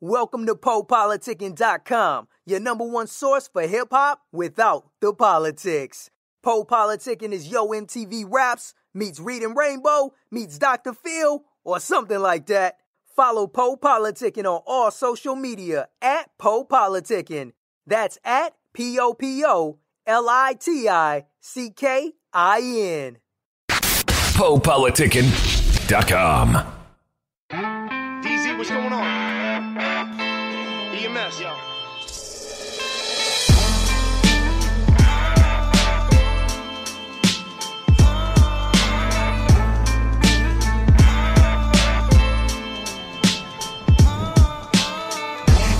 Welcome to PoPolitickin.com, your number one source for hip-hop without the politics. PoPolitickin is Yo MTV Raps meets Reading Rainbow meets Dr. Phil or something like that. Follow PoPolitickin on all social media at PoPolitickin. That's at PoPolitickin. PoPolitickin.com. DZ, what's going on? EMS, yo.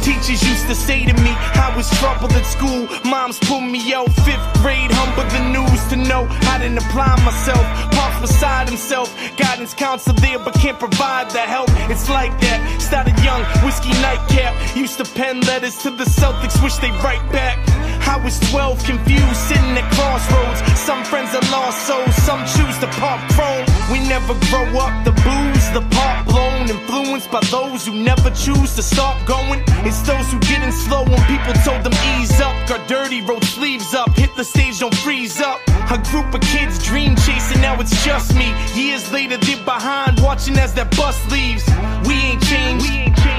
Teachers used to say to me, I was trouble at school. Moms pulled me out, 5th grade, humble the news to know I didn't apply myself. Pops beside himself, guidance counselor there, but can't provide the help. It's like that. Started young, whiskey nightcap. Used to pen letters to the Celtics, wish they write back. I was 12, confused, sitting at crossroads. Some friends are lost souls, some choose to pop chrome. We never grow up, the booze, the pop blown. Influenced by those who never choose to stop going. It's those who get in slow when people told them ease up. Got dirty, rolled sleeves up, hit the stage, don't freeze up. A group of kids dream chasing, now it's just me. Years later, they're behind, watching as that bus leaves. We ain't changed,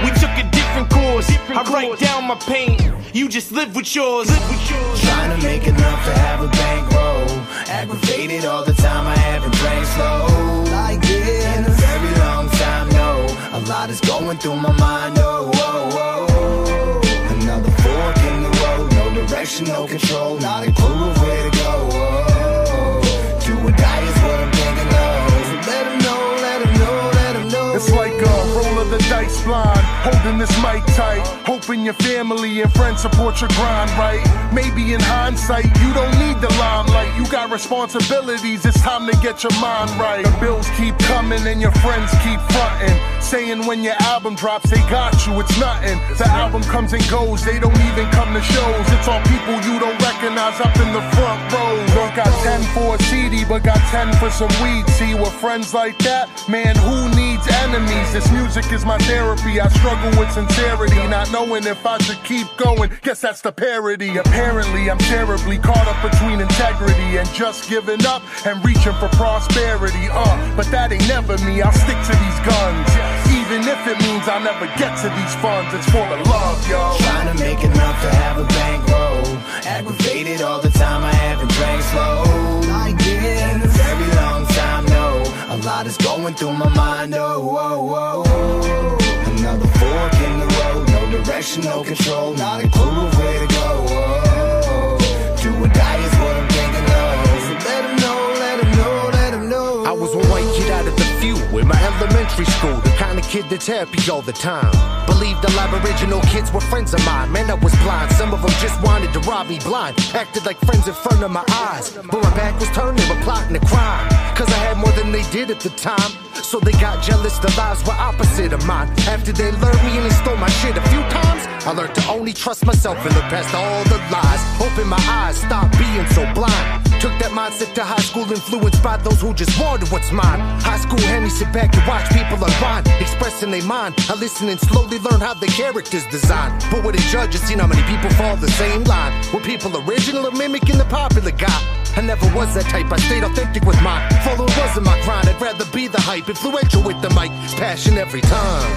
we took a different course. I write down my pain, you just live with yours. Trying to make enough to have a bankroll. Aggravated all the time, I haven't drank slow. Like this, in a very long time, no. A lot is going through my mind, oh, oh, oh. Another fork in the road, no direction, no control. Not a clue of where to go, oh. Do or die is what I'm thinking of. So let them know, let them know, let them know. It's like a roll of the dice blind, holding this mic tight, hoping your family and friends support your grind, right? Maybe in hindsight, you don't need the limelight. You got responsibilities, it's time to get your mind right. The bills keep coming and your friends keep fronting, saying when your album drops, they got you, it's nothing. The album comes and goes, they don't even come to shows. It's all people you don't recognize up in the front row. Don't got 10 for a CD, but got 10 for some weed. See, with friends like that, man, who needs enemies? This music is my therapy, I struggle with sincerity, not knowing if I should keep going. Guess that's the parody. Apparently, I'm terribly caught up between integrity and just giving up and reaching for prosperity. But that ain't never me, I'll stick to these guns. Even if it means I'll never get to these funds, it's for the love, yo. Trying to make enough to have a bankroll. Aggravated all the time, I haven't drank slow. Like this, in a very long time, no. A lot is going through my mind, oh, oh, oh, oh. Another fork in the road, no direction, no control. Not a clue of where to go, oh. Do or die is what I'm thinking of. So let them know, let them know, let them know. I was a white kid out of the few in my elementary school, the kind of kid that's happy all the time. Believed a lot of original kids were friends of mine. Man, I was blind, some of them just wanted to rob me blind. Acted like friends in front of my eyes, but my back was turned, they were plotting a crime. Cause I had more than they did at the time, so they got jealous, the lives were opposite of mine. After they lured me in and stole my shit a few times, I learned to only trust myself and look past all the lies. Open my eyes, stop being so blind. Took that mindset to high school, influenced by those who just wanted what's mine. High school had me sit back and watch people unwind, expressing their mind. I listen and slowly learn how the characters design. But with a judge, you seen how many people fall the same line. Were people original or mimicking the popular guy? I never was that type, I stayed authentic with mine. Following wasn't my grind, I'd rather be the hype. Influential with the mic, passion every time.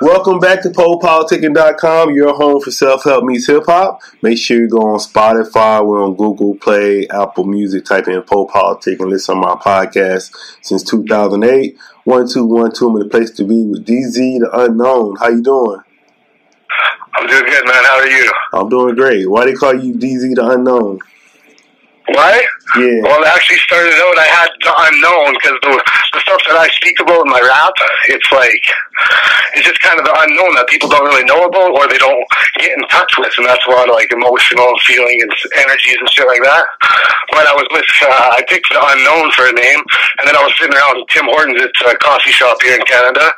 Welcome back to PoPolitickin.com, your home for self-help meets hip-hop. Make sure you go on Spotify, we're on Google Play, Apple Music, type in PoPolitickin, listen to my podcast since 2008. 1212, I'm in the place to be with DZ, the Unknown. How you doing? I'm doing good, man. How are you? I'm doing great. Why they call you DZ, the Unknown? Why? Yeah. Well, it actually started out, I had the unknown, because the stuff that I speak about in my rap, it's just kind of the unknown that people don't really know about, or they don't get in touch with, and that's a lot of, like, emotional feeling and energies and shit like that. But I was with, I picked the unknown for a name, and then I was sitting around Tim Hortons at a coffee shop here in Canada,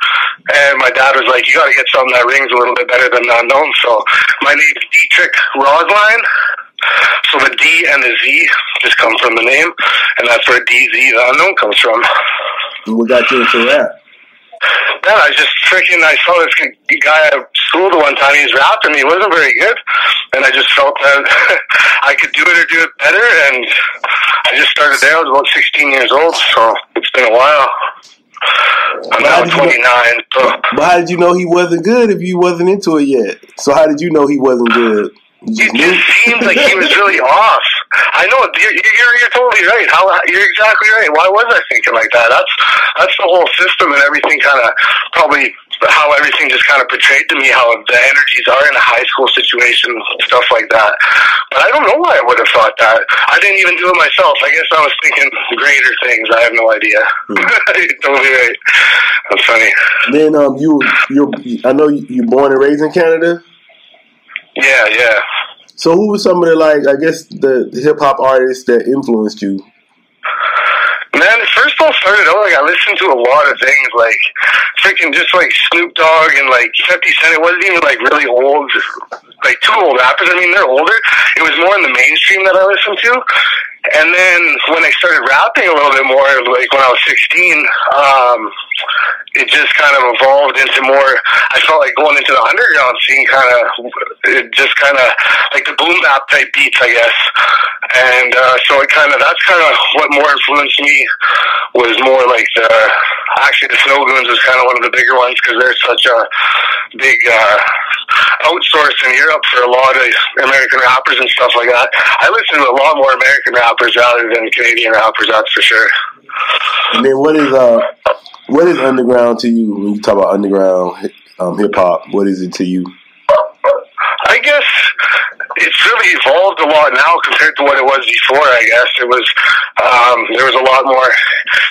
and my dad was like, you gotta get something that rings a little bit better than the unknown, so my name's Dietrich Rosline. So the D and the Z just come from the name, and that's where DZ, the unknown, comes from. What got you into rap? Then I saw this guy at school the one time, he was rapping, he wasn't very good, and I just felt that I could do it or do it better, and I just started there. I was about 16 years old, so it's been a while. I'm now 29. But how did you know he wasn't good if you wasn't into it yet? So how did you know he wasn't good? It just seemed like he was really off. I know you're totally right. You're exactly right. Why was I thinking like that? That's the whole system and everything. Kind of probably how everything just kind of portrayed to me how the energies are in a high school situation, stuff like that. But I don't know why I would have thought that. I didn't even do it myself. I guess I was thinking greater things. I have no idea. You're totally right. That's funny. Then I know you're born and raised in Canada. Yeah. So who were some of the hip hop artists that influenced you? Man, first of all, started out, I listened to a lot of things, freaking just Snoop Dogg and 50 Cent. It wasn't even really old, too old rappers. I mean, they're older. It was more in the mainstream that I listened to. And then when I started rapping a little bit more, when I was 16, it just kind of evolved into more, I felt like going into the underground scene, it just like the boom bap type beats, I guess. And so that's kind of what more influenced me, was more actually the Snow Goons was kind of one of the bigger ones, because they're such a big outsource in Europe for a lot of American rappers and stuff like that. I listen to a lot more American rappers rather than Canadian rappers, that's for sure. And then what is underground to you when you talk about underground hip hop? What is it to you? I guess it's really evolved a lot now compared to what it was before. I guess it was there was a lot more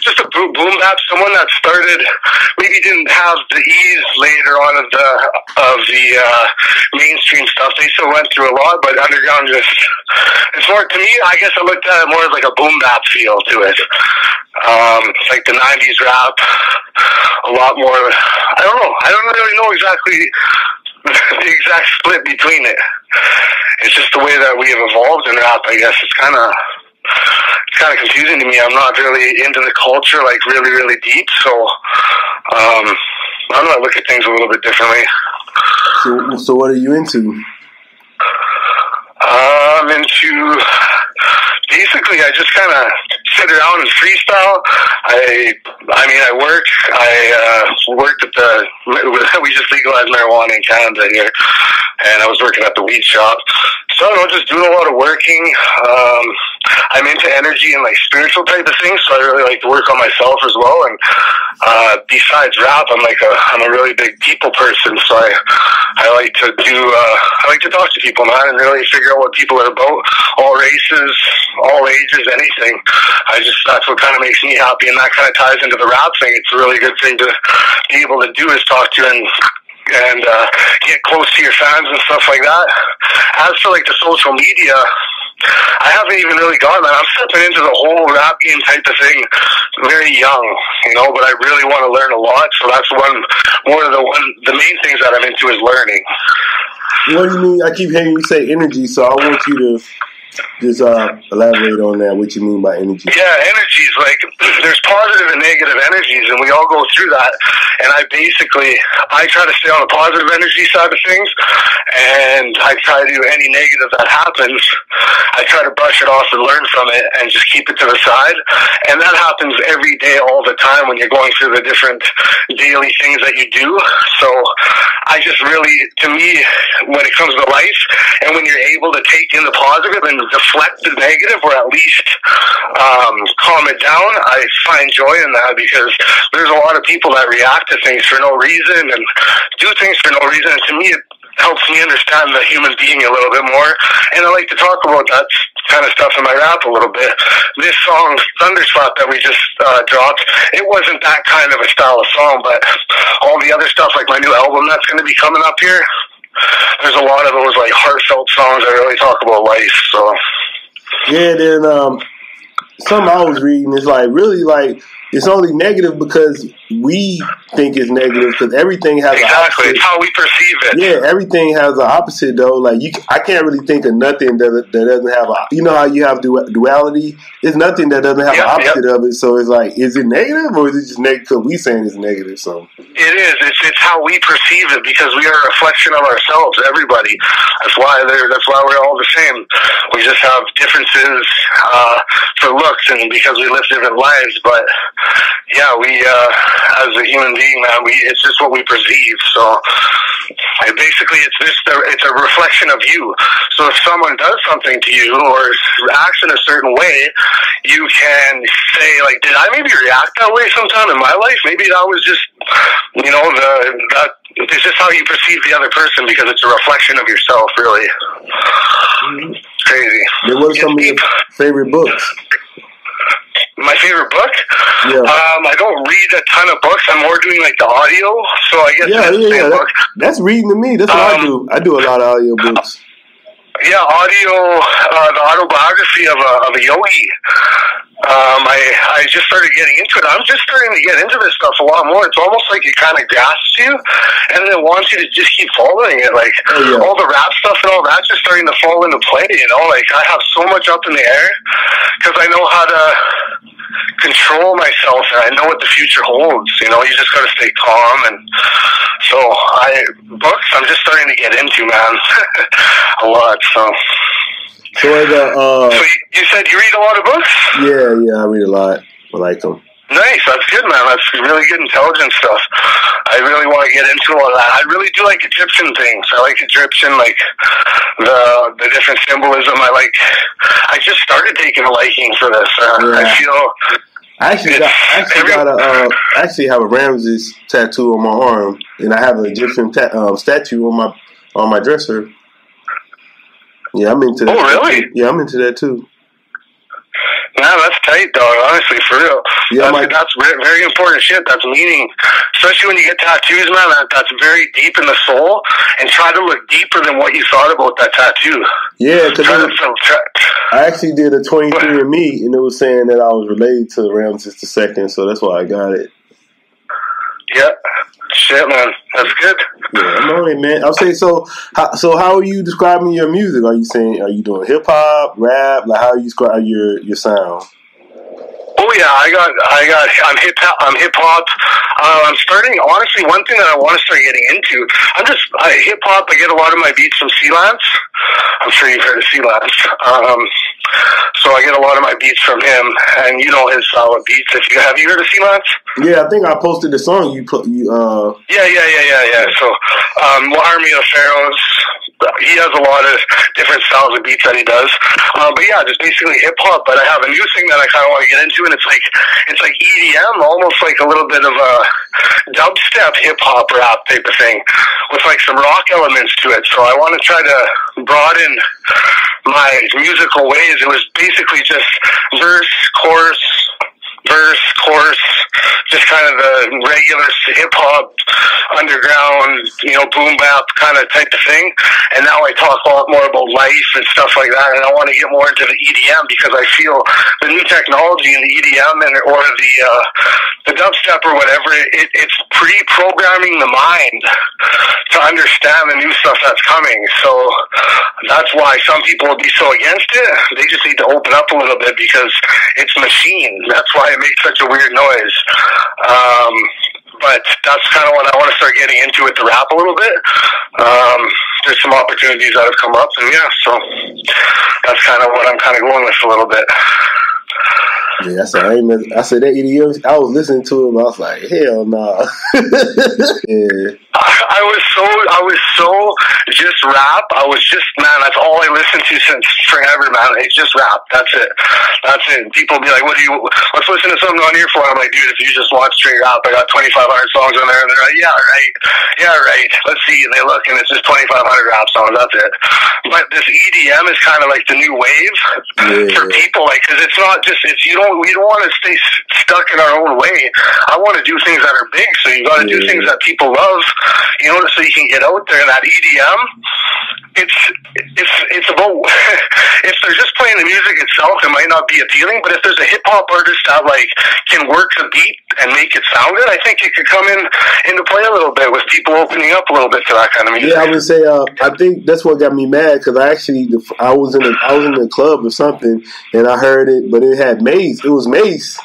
just a boom bap. Someone that started maybe didn't have the ease later on of the mainstream stuff. They still went through a lot, but underground it's more, to me, I guess I looked at it more as like a boom bap feel to it. Like the 90s rap, a lot more. I don't know. I don't really know exactly the exact split between it. It's just the way that we have evolved in rap, I guess. It's kind of confusing to me. I'm not really into the culture really, really deep, so I don't know, I look at things a little bit differently. So what are you into? I'm into, basically, I just kind of sit around and freestyle. I worked at we just legalized marijuana in Canada here, and I was working at the weed shop. So I don't know, just doing a lot of working. I'm into energy and spiritual type of things, so I really like to work on myself as well. And besides rap, I'm a really big people person, so I like to talk to people, man, and really figure out what people are about, all races, all ages, anything. That's what kind of makes me happy, and that kind of ties into the rap thing. It's a really good thing to be able to do, is talk to and get close to your fans and stuff like that. As for the social media, I haven't even really gone, man. I'm stepping into the whole rap game type of thing very young, but I really want to learn a lot, so that's the main things that I'm into is learning. What do you mean? I keep hearing you say energy, so I want you to just elaborate on that, what you mean by energy. Yeah, energies, there's positive and negative energies, and we all go through that. And I try to stay on the positive energy side of things, and I try to do any negative that happens, I try to brush it off and learn from it and just keep it to the side. And that happens every day, all the time, when you're going through the different daily things that you do. So I just really, to me, when it comes to life, and when you're able to take in the positive and deflect the negative, or at least calm it down, I find joy in that, because there's a lot of people that react to things for no reason and do things for no reason, and to me it helps me understand the human being a little bit more, and I like to talk about that kind of stuff in my rap a little bit. This song, Thunderspot, that we just dropped, it wasn't that kind of a style of song, but all the other stuff, like my new album that's going to be coming up here, there's a lot of those like heartfelt songs that really talk about life. So yeah, then something I was reading is like really like it's only negative because we think it's negative because everything has exactly. It's how we perceive it. Yeah, everything has an opposite though. Like I can't really think of nothing that doesn't have a. You know how you have duality? There's nothing that doesn't have an opposite of it. So it's like, is it negative or is it just negative because we saying it's negative? So it is. It's how we perceive it because we are a reflection of ourselves. Everybody. That's why we're all the same. We just have differences for looks and because we live different lives, but. Yeah, we as a human being, man, it's just what we perceive. So basically, it's a reflection of you. So if someone does something to you or acts in a certain way, you can say like, did I maybe react that way sometime in my life? Maybe that was just, you know, it's just how you perceive the other person because it's a reflection of yourself, really. It's crazy. Then what are some of your favorite books? My favorite book? Yeah. I don't read a ton of books. I'm more doing like the audio. So I guess that's reading to me. That's what I do. I do a lot of audio books. Yeah, audio. The autobiography of a yogi. I just started getting into it. I'm just starting to get into this stuff a lot more. It's almost like it kind of grasps you, and then it wants you to just keep following it. Like all the rap stuff and all that's just starting to fall into play. You know, like I have so much up in the air because I know how to control myself and I know what the future holds. You know, you just got to stay calm. And so books I'm just starting to get into, man, a lot. So you said you read a lot of books? Yeah, I read a lot. I like them. Nice, that's good, man. That's really good, intelligent stuff. I really want to get into all that. I really do like Egyptian things. I like Egyptian, like the different symbolism. I just started taking a liking for this. I feel. I actually have a Ramses tattoo on my arm, and I have an Egyptian statue on my dresser. Yeah, I'm into that. Oh, really? Yeah, I'm into that too. No, that's tight, dog. Honestly, for real. Yeah, that's very important shit. That's meaning, especially when you get tattoos, man. That's very deep in the soul, and try to look deeper than what you thought about that tattoo. Yeah, because I actually did a 23andMe, and it was saying that I was related to Ramses II, so that's why I got it. Yeah. Shit, man, that's good. Yeah, I'm on it, man. I'll say so. How are you describing your music? Are you doing hip hop, rap? Like, how are you describe your sound? Oh yeah, I'm hip hop. I'm starting. Honestly, one thing that I want to start getting into. Hip hop. I get a lot of my beats from Sealance. I'm sure you've heard of Sealance. So I get a lot of my beats from him, and you know his style of beats. Have you heard of Sealance? Yeah, I think I posted the song you put. Yeah. So, Army of Pharaohs. He has a lot of different styles of beats that he does. But yeah, just basically hip hop. But I have a new thing that I kind of want to get into, and it's like EDM, almost like a little bit of a dubstep hip hop rap type of thing with like some rock elements to it. So I want to try to broaden my musical ways. It was basically just verse, chorus, just kind of the regular hip-hop, underground, boom bap kind of type of thing. And now I talk a lot more about life and stuff like that, and I want to get more into the EDM because I feel the new technology in the EDM or the dubstep or whatever, it's pre-programming the mind to understand the new stuff that's coming. So that's why some people will be so against it. They just need to open up a little bit because it's machine. That's why it makes such a weird noise. But that's kind of what I want to start getting into with the rap a little bit. There's some opportunities that have come up, and yeah, so that's kind of what I'm kind of going with a little bit. Yeah, I said that EDM. I was listening to him. I was like, hell nah. Yeah. I was so just rap. I was just, man, that's all I listened to since forever, man. It's just rap. That's it. People be like, let's listen to something on here for. I'm like, dude, if you just want straight rap, I got 2,500 songs on there. And they're like, yeah, right. Let's see. And they look, and it's just 2,500 rap songs. That's it. But this EDM is kind of like the new wave for people, like, because it's not just, we don't want to stay stuck in our own way. I want to do things that are big, so you got to do things that people love, you know, so you can get out there. And that EDM, it's about if they're just playing the music itself, it might not be appealing. But if there's a hip hop artist that like can work the beat and make it sound good, I think it could come into play a little bit with people opening up a little bit to that kind of music. Yeah, I would say I think that's what got me mad, because I was in a club or something and I heard it, but it had Mace. It was Mace.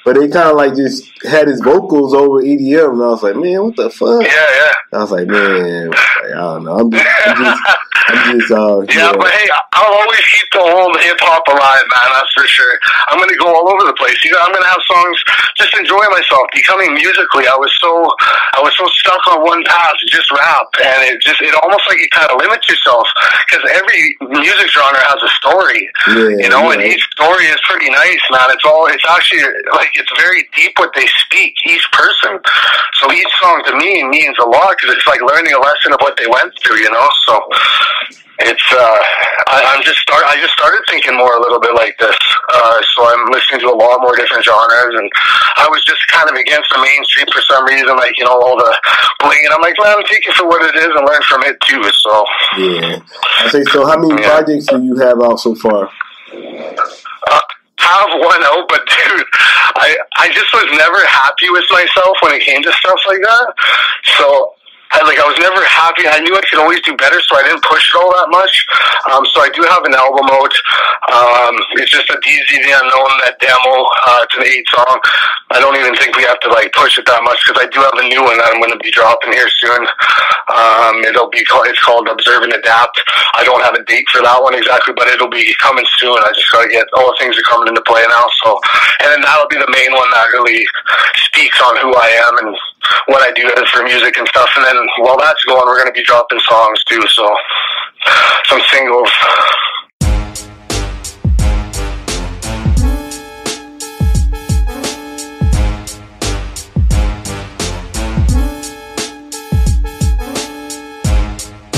But they kind of like just had his vocals over EDM, and I was like, man, what the fuck? Yeah. I was like, man, I don't know. I'm just yeah, but hey, I'll always keep the whole hip hop alive, man. That's for sure. I'm gonna go all over the place. You know, I'm gonna have songs, just enjoy myself. Becoming musically, I was so stuck on one path, just rap, and it almost like you kind of limit yourself, because every music genre has a story, you know, and each story is pretty nice, man. It's actually like it's very deep what they speak, each person. So each song to me means a lot, because it's like learning a lesson of what they went through, you know. So it's I just started thinking more a little bit like this. So I'm listening to a lot more different genres, and I was just kind of against the mainstream for some reason, like, you know, all the bling, and I'm like, man, take it for what it is and learn from it too. So I say, so how many projects do you have out so far? I have one out, but dude, I just was never happy with myself when it came to stuff like that. So I was never happy. I knew I could always do better, so I didn't push it all that much. So I do have an album out. It's just a DZ the Unknown, that demo. It's an 8-song. I don't even think we have to like push it that much, because I do have a new one that I'm going to be dropping here soon. It's called Observe and Adapt. I don't have a date for that one exactly, but it'll be coming soon. I just got to get all the things are coming into play now. So, and then that'll be the main one that really speaks on who I am and what I do for music and stuff. And then while that's going, we're going to be dropping songs too, so some singles.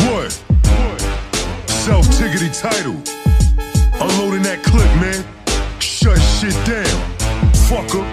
What? Self-tickety title. Unloading that clip, man. Shut shit down. Fucker.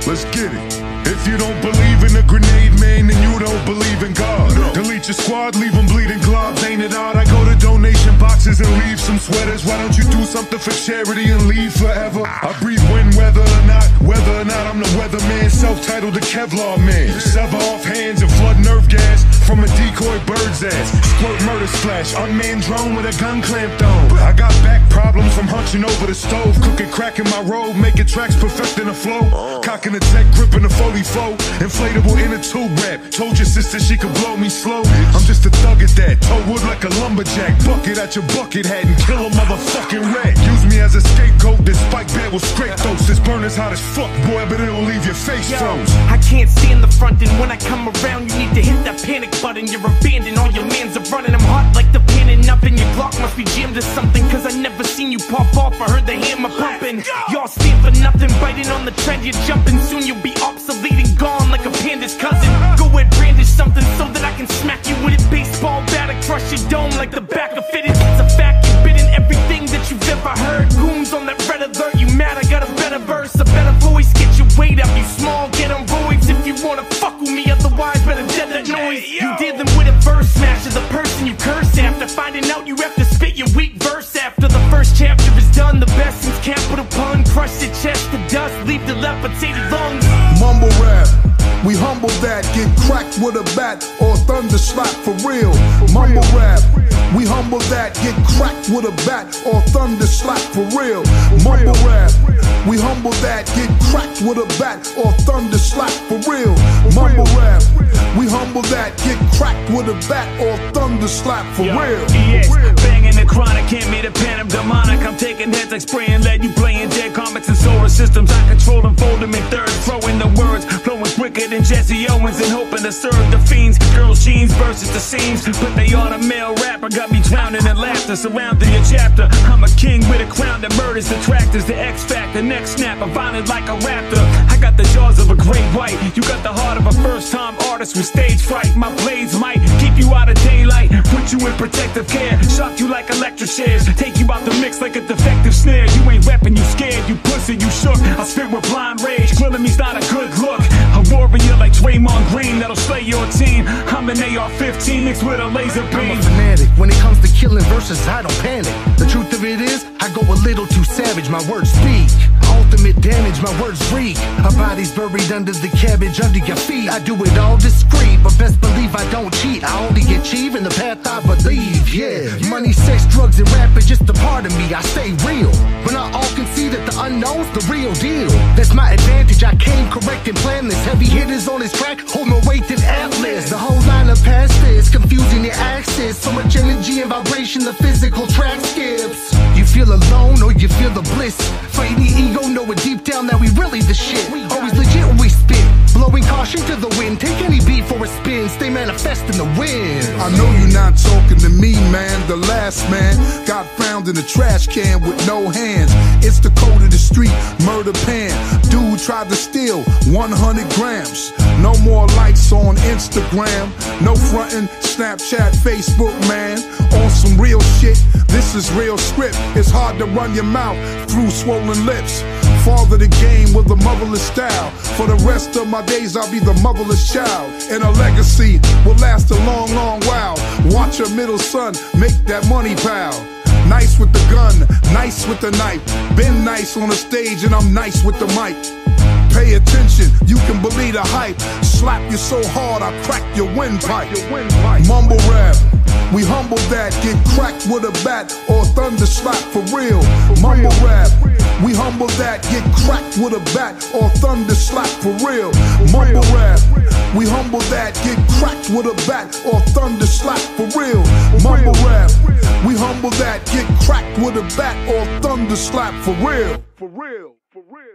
Let's get it. If you don't believe in a grenade, man, then you don't believe in God. Delete your squad, leave them bleeding globs. Ain't it odd? I go to donation boxes and leave some sweaters. Why don't you do something for charity and leave forever? I breathe wind, whether or not I'm the weatherman. Self-titled the Kevlar man. Sever off hands and flood nerve gas from a decoy bird's ass. Squirt murder splash, unmanned drone with a gun clamped on. I got back problems from hunching over the stove. Cooking crack in my robe, making tracks, perfecting the flow. Cocking the tech, gripping the flow. Inflatable inner tube wrap. Told your sister she could blow me slow. I'm just a thug at that. Toe wood like a lumberjack. Bucket at your bucket hat and kill a motherfucking rat. Use me as a scapegoat. This spike bat will scrape those. This burner's hot as fuck, boy, but it'll leave your face froze. I can't stand the front, and when I come around, you need to hit that panic button. You're abandoned, all your mans are running. I'm hot like the panning up, and your Glock must be jammed to something, cause I never seen you pop off. I heard the hammer pumping. Y'all stand for nothing, biting on the trend. You're jumping, soon you'll be obsolete. Leading gone like a panda's cousin. Go ahead, brandish something so that I can smack you with it. Baseball bat, I crush your dome like the back of fitted. It's a fact, you've been in everything that you've ever heard. Goons on that red alert, you mad? I got a better verse, a better voice. Get your weight up, you small, get on roids. If you wanna fuck with me, otherwise better dead that noise. You did them with a verse smasher, the person you curse after. Finding out you have to spit your weak verse after the first chapter is done. The best since capital pun. Crush your chest to dust, leave the levitated lungs. Mumble rap, we humble that, get cracked with a bat or thunder slap for real. Mumble rap, we humble that, get cracked with a bat or thunder slap for real. Mumble rap, we humble that, get cracked with a bat or thunder slap for real. Mumble rap, we humble that, get cracked with a bat or thunder slap for real. Yes, banging the chronic, can't meet a pen of demonic. I'm taking heads like spraying lead, you playing dead comics and solar systems. I control and fold them in thirds, throwing the words, flowing quicker than Jesse Owens. influence and hoping to serve the fiends. Girls' jeans versus the seams, but they on a male rapper. Got me drowning in laughter, surrounding your chapter. I'm a king with a crown that murders detractors. The X Factor, neck snapper, violent like a raptor. I got the jaws of a great white. You got the heart of a first-time artist with stage fright. My blades might keep you out of daylight, put you in protective care, shock you like electric chairs, take you out the mix like a defective snare. You ain't reppin', you scared, you pussy, you shook. I spit with blind rage, grilling me's not a good look. A warrior like Draymond Green that'll slay your team. I'm an AR-15 mixed with a laser beam. I'm a fanatic. When it comes to killing verses, I don't panic. The truth of it is, I go a little too savage. My words speak ultimate damage, my words reek. Our bodies buried under the cabbage under your feet. I do it all discreet, but best believe I don't cheat. I only achieve in the path I believe, yeah. Money, sex, drugs, and rap is just a part of me. I stay real, but not all can see that the unknown's the real deal. That's my advantage, I came correct and planned this. Heavy hitters on this track, hold more weight than Atlas. The whole line of past is confusing your axis. So much energy and vibration, the physical track skips. You feel alone or you feel the bliss. Fighting the ego, know it deep down that we really the shit. Always legit when we spit, blowing caution to the wind. Take any beat for a spin, stay manifest in the wind. I know you're not talking to me, man. The last man got found in a trash can with no hands. It's the code of the street, murder pan. Dude tried to steal 100 grams. No more likes on Instagram, no frontin', Snapchat, Facebook, man. On some real shit, this is real script. It's hard to run your mouth through swollen lips. Father the game with a motherless style. For the rest of my days I'll be the motherless child. And a legacy will last a long, long while. Watch your middle son make that money pile. Nice with the gun, nice with the knife. Been nice on the stage and I'm nice with the mic. Pay attention, you can believe the hype. Slap you so hard I crack your windpipe. Mumble rap, we humble that. Get cracked with a bat or thunder slap for real. Mumble rap, we humble that. Get cracked with a bat or thunder slap for real. Mumble rap, we humble that. Get cracked with a bat or thunder slap for real. Mumble rap, we humble that. Get cracked with a bat or thunder slap for real. For real, for real.